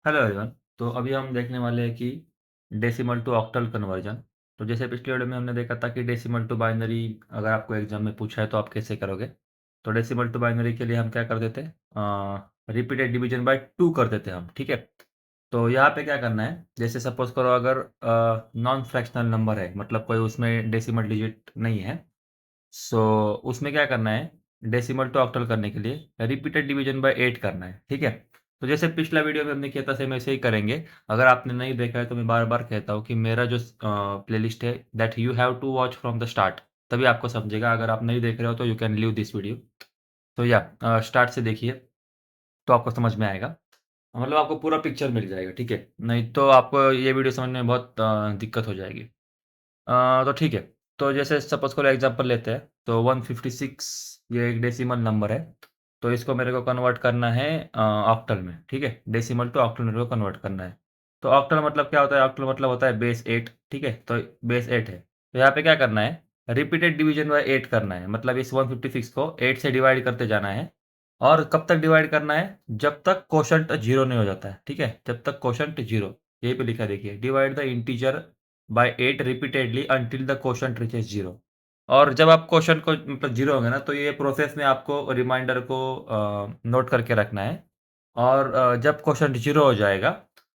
Hello everyone. तो अभी हम देखने वाले हैं कि डेसिमल टू ऑक्टल कन्वर्जन। तो जैसे पिछले वीडियो में हमने देखा था कि डेसिमल टू बाइनरी अगर आपको एग्जाम में पूछा है तो आप कैसे करोगे। तो डेसिमल टू बाइनरी के लिए हम क्या कर देते हैं, रिपीटेड डिवीजन बाय टू कर देते हैं हम, ठीक है। तो यहाँ पे क्या करना है, जैसे सपोज करो अगर नॉन फ्रैक्शनल नंबर है, मतलब कोई उसमें डेसिमल डिजिट नहीं है। सो उसमें क्या करना है, डेसिमल टू ऑक्टल करने के लिए रिपीटेड डिवीजन बाय 8 करना है, ठीक है। तो जैसे पिछला वीडियो में हमने किया था सेम ऐसे ही करेंगे। अगर आपने नहीं देखा है तो मैं बार बार कहता हूँ कि मेरा जो प्लेलिस्ट है that you have to watch from the start, तभी आपको समझेगा। अगर आप नहीं देख रहे हो तो you can leave this video. तो या स्टार्ट से देखिए तो आपको समझ में आएगा, मतलब आपको पूरा पिक्चर मिल जाएगा, ठीक है। नहीं तो आपको ये वीडियो समझने में बहुत दिक्कत हो जाएगी। तो ठीक है। तो जैसे सपोज करो एग्जांपल लेते हैं, तो 156 ये एक डेसिमल नंबर है। तो इसको मेरे को कन्वर्ट करना है ऑक्टल में, ठीक है। डेसिमल टू ऑक्टल मेरे को कन्वर्ट करना है। तो ऑक्टल मतलब क्या होता है, ऑक्टल मतलब होता है बेस 8, ठीक है। तो बेस 8 है, तो यहाँ पे क्या करना है, रिपीटेड डिवीजन बाय 8 करना है। मतलब इस 156 को 8 से डिवाइड करते जाना है। और कब तक डिवाइड करना है, जब तक कोशंट जीरो नहीं हो जाता है, ठीक है। जब तक कोशंट जीरो, यही पे लिखा है देखिए, divide the integer by 8 repeatedly until the quotient reaches zero. और जब आप क्वेश्चन को मतलब जीरो होंगे ना, तो ये प्रोसेस में आपको रिमाइंडर को नोट करके रखना है। और जब क्वेश्चन जीरो हो जाएगा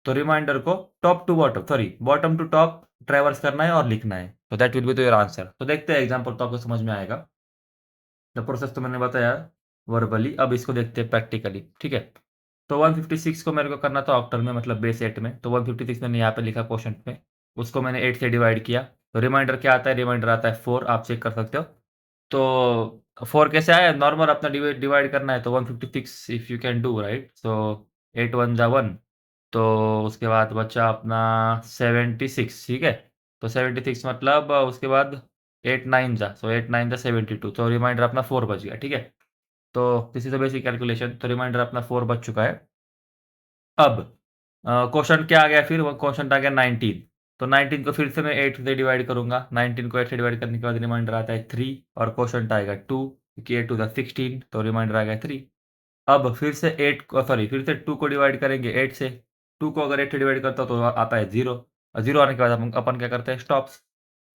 तो रिमाइंडर को top to bottom, sorry bottom to top traverse करना है और लिखना है। तो दैट विल बी तो योर आंसर। तो देखते हैं एग्जांपल, तो आपको समझ में आएगा। तो प्रोसेस तो मैंने बताया वर्बली, अब इसको देखते हैं प्रैक्टिकली, ठीक है। तो 156 को मेरे को करना था ऑक्टल में, मतलब बेस 8 में। तो 156 मैंने यहाँ पे लिखा क्वेश्चन में, उसको मैंने 8 से डिवाइड किया। तो रिमाइंडर क्या आता है, रिमाइंडर आता है 4, आप चेक कर सकते हो। तो 4 कैसे आया, नॉर्मल अपना डिवाइड करना है। तो 156 if you can do right, so 8 1 जा 1। तो उसके बाद बचा अपना 76, ठीक है। तो 76 मतलब उसके बाद 8 9 जा, सो 8 9 जा 72। तो रिमाइंडर अपना 4 बच गया, ठीक है। तो this is the basic calculation. तो रिमाइंडर अपना 4 बच चुका है। अब क्वेश्चन क्या आ गया, फिर वो क्वेश्चन आ गया 19। तो 19 को फिर से मैं 8 से डिवाइड करूंगा। 19 को 8 से डिवाइड करने के बाद रिमाइंडर आता है 3, और क्वेश्चन आएगा 2, क्योंकि 8 टू द 16, तो रिमाइंडर आ गया 3। अब फिर से 8 को, सॉरी फिर से 2 को डिवाइड करेंगे 8 से। 2 को अगर 8 से डिवाइड करता हूँ तो आता है 0, और 0 आने के बाद अपन क्या करते हैं, स्टॉप्स,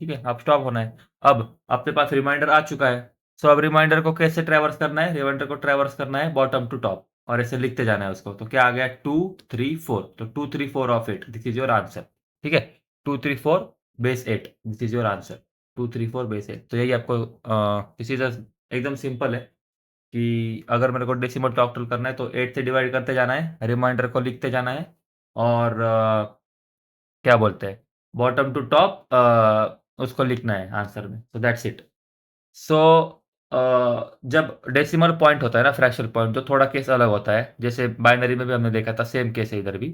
ठीक है। अब स्टॉप होना है। अब आपके पास रिमाइंडर आ चुका है। सो अब रिमाइंडर को कैसे ट्रैवर्स करना है, रिमाइंडर को ट्रैवर्स करना है बॉटम टू टॉप, और ऐसे लिखते जाना है उसको। तो क्या आ गया, 2 3 4। तो 2 3 4 of 8, this is your answer, ठीक है। 2 3 4 base 8, this is your answer. 2 3 4 base 8। तो यही आपको दिस इज एकदम सिंपल है कि अगर मेरे को डेसिमल टू ऑक्टल करना है तो 8 से डिवाइड करते जाना है, रिमाइंडर को लिखते जाना है, और क्या बोलते हैं, बॉटम टू टॉप उसको लिखना है आंसर में। So that's it. सो जब डेसिमल पॉइंट होता है ना, फ्रैक्शनल पॉइंट, तो थोड़ा केस अलग होता है। जैसे बाइनरी में भी हमने देखा था, सेम केस है इधर भी।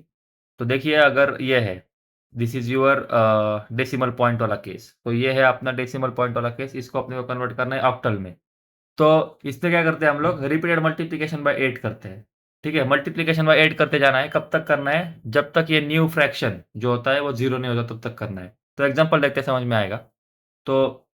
तो देखिए अगर ये है, this is your decimal point वाला केस, तो ये है अपना डेसिमल पॉइंट वाला केस। इसको अपने को कन्वर्ट करना है ऑक्टल में। तो इसमें क्या करते हैं हम लोग, रिपीटेड मल्टीप्लिकेशन बाय 8 करते हैं, ठीक है। मल्टीप्लिकेशन बाय 8 करते जाना है, कब तक करना है, जब तक ये न्यू फ्रैक्शन जो होता है वो जीरो नहीं होता तब तक करना है। तो एग्जांपल देखते हैं, समझ में आएगा। तो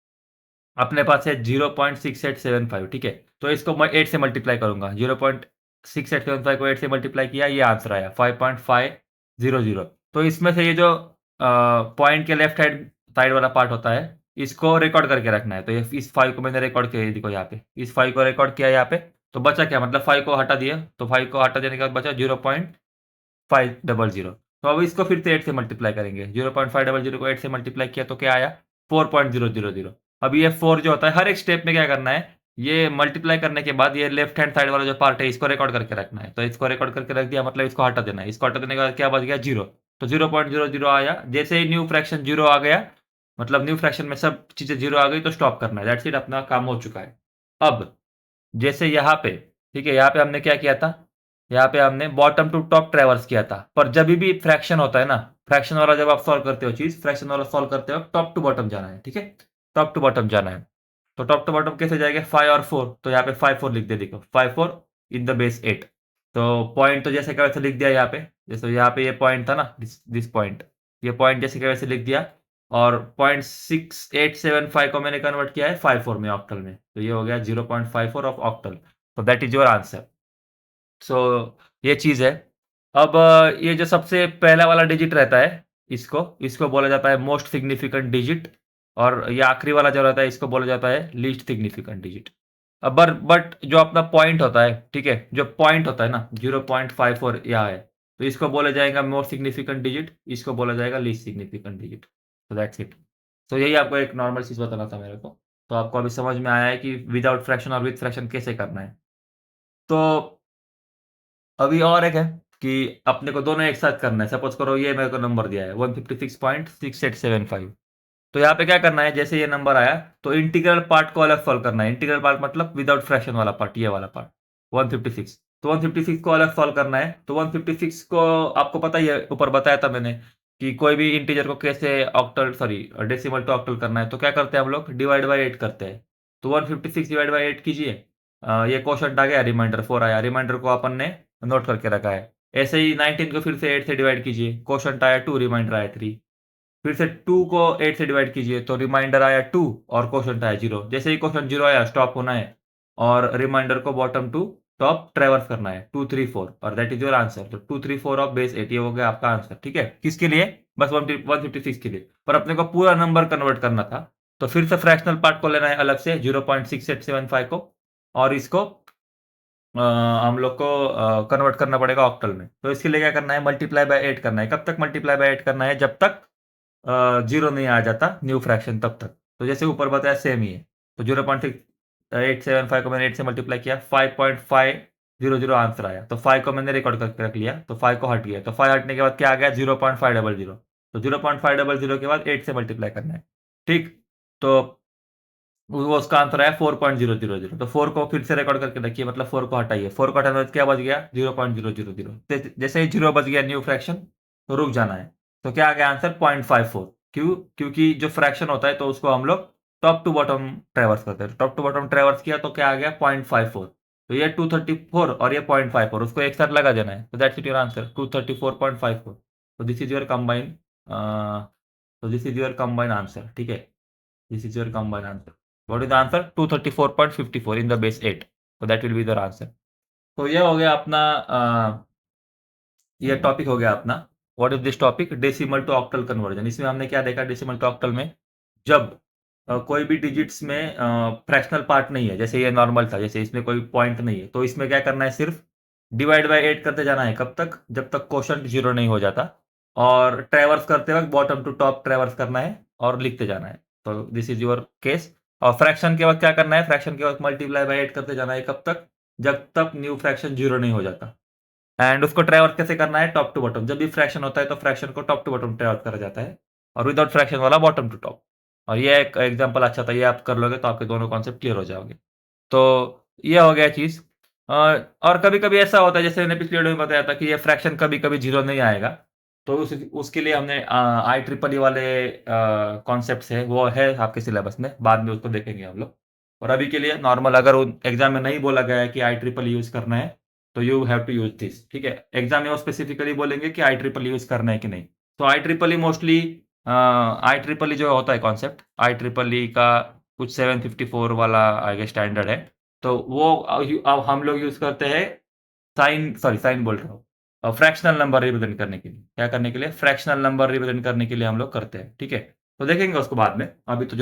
अपने पास है 0.6875, ठीक है। तो इसको मैं 8 से मल्टीप्लाई करूंगा। 0.6875 को 8 से मल्टीप्लाई किया, ये आंसर आया 5.500। तो इसमें से ये जो पॉइंट के लेफ्ट हैंड साइड वाला पार्ट होता है, इसको रिकॉर्ड करके रखना है। तो ये इस 5 को मैंने रिकॉर्ड किया, ये देखो यहाँ पे, इस 5 को रिकॉर्ड किया यहाँ पे। तो बचा क्या, मतलब 5 को हटा दिया, तो 5 को हटा देने के बाद बचा 0.500। तो अब इसको फिर से 8 से मल्टीप्लाई करेंगे। 0.500 को 8 से मल्टीप्लाई किया तो क्या आया, 4.000। अब ये 4 जो होता है, हर एक स्टेप में क्या करना है, ये मल्टीप्लाई करने के बाद ये लेफ्ट हैंड साइड वाला जो पार्ट है इसको रिकॉर्ड करके रखना है। तो इसको रिकॉर्ड करके रख दिया, मतलब इसको हटा देना है। इसको हटा देने के बाद क्या बच गया, 0। तो 0.00 आया। जैसे ही न्यू फ्रैक्शन 0 आ गया, मतलब न्यू फ्रैक्शन में सब चीजें 0 आ गई, तो स्टॉप करना है। दैट्स इट, अपना काम हो चुका है। अब जैसे यहाँ पे, ठीक है, यहाँ पे हमने क्या किया था, यहाँ पे हमने बॉटम टू टॉप ट्रैवर्स किया था। पर जब भी फ्रैक्शन होता है ना, फ्रैक्शन वाला जब आप सॉल्व करते हो चीज, फ्रैक्शन वाला सॉल्व करते हो, टॉप टू बॉटम जाना है, ठीक है। टॉप टू बॉटम जाना है। तो टॉप टू बॉटम कैसे जाएगा, 5 और 4। तो यहाँ पे 5 4 लिख दे, देखो 5 4 इन द बेस 8। तो पॉइंट तो जैसे का वैसे लिख दिया यहाँ पे। जैसे यहाँ पे ये पॉइंट था ना, दिस पॉइंट, ये पॉइंट जैसे का वैसे लिख दिया। और 0.6875 को मैंने कन्वर्ट किया है 5 4 में, ऑक्टल में। तो ये हो गया 0.54 ऑफ ऑक्टल। तो दैट इज योर आंसर। सो ये चीज है। अब ये जो सबसे पहला वाला डिजिट रहता है, इसको बोला जाता है मोस्ट सिग्निफिकेंट डिजिट और ये आखिरी वाला जो रहता है, इसको बोला जाता है लीस्ट सिग्निफिकेंट डिजिट। अब बट जो अपना पॉइंट होता है, ठीक है? जो पॉइंट होता है ना 0.54 यहाँ है, तो इसको बोला जाएगा मोस्ट सिग्निफिकेंट डिजिट, इसको बोला जाएगा least significant digit. So that's it. तो यही आपको एक नॉर्मल चीज़ बताना था मेरे को। तो आपको अभी समझ में आया है कि विदाउट फ्रैक्शन और विद फ्रैक्शन कैसे करना है। तो अभी और एक है कि अपने को दोनों एक साथ करना है। सपोज़ करो ये मेरे को नंबर दिया है 156.6875। तो यहाँ पे क्या करना है, जैसे ये नंबर आया तो इंटीग्रल पार्ट को अलग सॉल्व करना है। इंटीग्रल पार्ट मतलब विदाउट फ्रैक्शन वाला पार्ट, ये वाला पार्ट 156। तो 156 को अलग सॉल्व करना है। तो 156 को आपको पता ही है, ऊपर बताया था मैंने कि कोई भी इंटीजर को कैसे octal sorry decimal to octal करना है। तो क्या करते हैं हम लोग, डिवाइड बाय 8 करते हैं। तो 156 डिवाइड बाय 8 कीजिए। ये क्वोशंट आ गया, रिमाइंडर 4 आया। रिमाइंडर को अपन ने नोट करके रखा है। ऐसे ही 19 को फिर से 8 से डिवाइड कीजिए, क्वोशंट आया 2, रिमाइंडर आया 3। फिर से 2 को 8 से डिवाइड कीजिए तो रिमाइंडर आया 2 और क्वोशंट आया 0। जैसे ही क्वोशंट 0 आया स्टॉप होना है और रिमाइंडर को बॉटम टू टॉप ट्रैवर्स करना है 2 3 4 और दैट इज योर आंसर। तो 2 3 4 ऑफ बेस 8 ये हो गया आपका आंसर। ठीक है, किसके लिए? बस 156 के लिए। पर अपने को पूरा नंबर कन्वर्ट करना था तो फिर से फ्रैक्शनल पार्ट को लेना है अलग से 0.6875 को और इसको हम लोग को कन्वर्ट करना पड़ेगा ऑक्टल में। तो इसके लिए क्या करना है, मल्टीप्लाई बाय 8 करना है। कब तक मल्टीप्लाई बाय 8 करना है? जब तक 0 नहीं आ जाता न्यू फ्रैक्शन तब तक। तो जैसे ऊपर बताया सेम ही है। तो 0.6875 को मैंने 8 से मल्टीप्लाई किया, 5.500 आंसर आया। तो 5 को मैंने रिकॉर्ड करके रख लिया, तो 5 को हट गया। तो 5 हटने के बाद क्या आ गया, 0.500। तो 0.500 के बाद 8 से मल्टीप्लाई करना है। ठीक, तो वो उसका आंसर आया 4.000। तो 4 को फिर से रिकॉर्ड करके रखिए, मतलब 4 को हटाइए। 4 को हटाने के बाद क्या बच गया, 0.000। जैसे ही 0 बच गया न्यू फ्रैक्शन, तो रुक जाना है। तो क्या आ गया आंसर, 0.54। क्यों? क्योंकि जो फ्रैक्शन होता है तो उसको हम लोग टॉप टू बॉटम ट्रैवर्स करते हैं। टॉप टू बॉटम ट्रैवर्स किया तो क्या आ गया, 0.54। तो ये 234 और ये 0.54, उसको एक साथ लगा देना है। तो दैट्स इट योर आंसर, 234.54। तो दिस इज योर कंबाइन तो this is your combine answer. ठीक है, this is your combined answer. What is the answer? 234.54 in the base 8. So that will be the answer. तो ये हो गया अपना ये टॉपिक हो गया अपना। What is this topic, decimal to octal conversion. इसमें हमने क्या देखा, डेसिमल टू ऑक्टल में जब कोई भी डिजिट्स में फ्रैक्शनल पार्ट नहीं है, जैसे ये नॉर्मल था, जैसे इसमें कोई पॉइंट नहीं है, तो इसमें क्या करना है, सिर्फ डिवाइड बाय 8 करते जाना है। कब तक? जब तक क्वोशंट 0 नहीं हो जाता। और ट्रैवर्स करते वक्त बॉटम टू टॉप ट्रैवर्स करना है और लिखते जाना है। तो दिस इज योर केस। और फ्रैक्शन के वक्त क्या करना है, फ्रैक्शन के वक्त मल्टीप्लाई बाय 8 करते जाना है। कब तक? जब तक न्यू फ्रैक्शन 0 नहीं हो जाता। एंड उसको ट्रैवर्स कैसे करना है, टॉप टू बॉटम। जब भी फ्रैक्शन होता है तो फ्रैक्शन को टॉप टू बॉटम ट्रैवर्स करा जाता है और विदाउट फ्रैक्शन वाला बॉटम टू टॉप। और ये एक एग्जांपल अच्छा था, ये आप कर लोगे तो आपके दोनों कॉन्सेप्ट क्लियर हो जाओगे। तो ये हो गया चीज़। और कभी-कभी ऐसा होता है, जैसे मैंने पिछली वीडियो में बताया था कि ये फ्रैक्शन कभी-कभी 0 नहीं आएगा। तो उसके लिए हमने IEEE वाले कॉन्सेप्ट्स है, वो है आपके सिलेबस में, बाद में उसको देखेंगे हम लोग। और अभी के लिए नॉर्मल, अगर एग्जाम में नहीं बोला गया है कि IEEE यूज़ करना है तो you have to use this. ठीक है, एग्जाम में वो स्पेसिफिकली बोलेंगे कि IEEE यूज़ करना है कि नहीं। तो IEEE मोस्टली IEEE जो होता है कॉन्सेप्ट, IEEE का कुछ 754 वाला आई गेस स्टैंडर्ड है। तो वो अब हम लोग यूज़ करते हैं साइन बोल रहा हूँ, फ्रैक्शनल नंबर रिप्रेजेंट करने के लिए। क्या करने के लिए? फ्रैक्शनल नंबर रिप्रेजेंट करने के लिए हम लोग करते हैं। ठीक है, तो देखेंगे उसको बाद में। अभी तो जो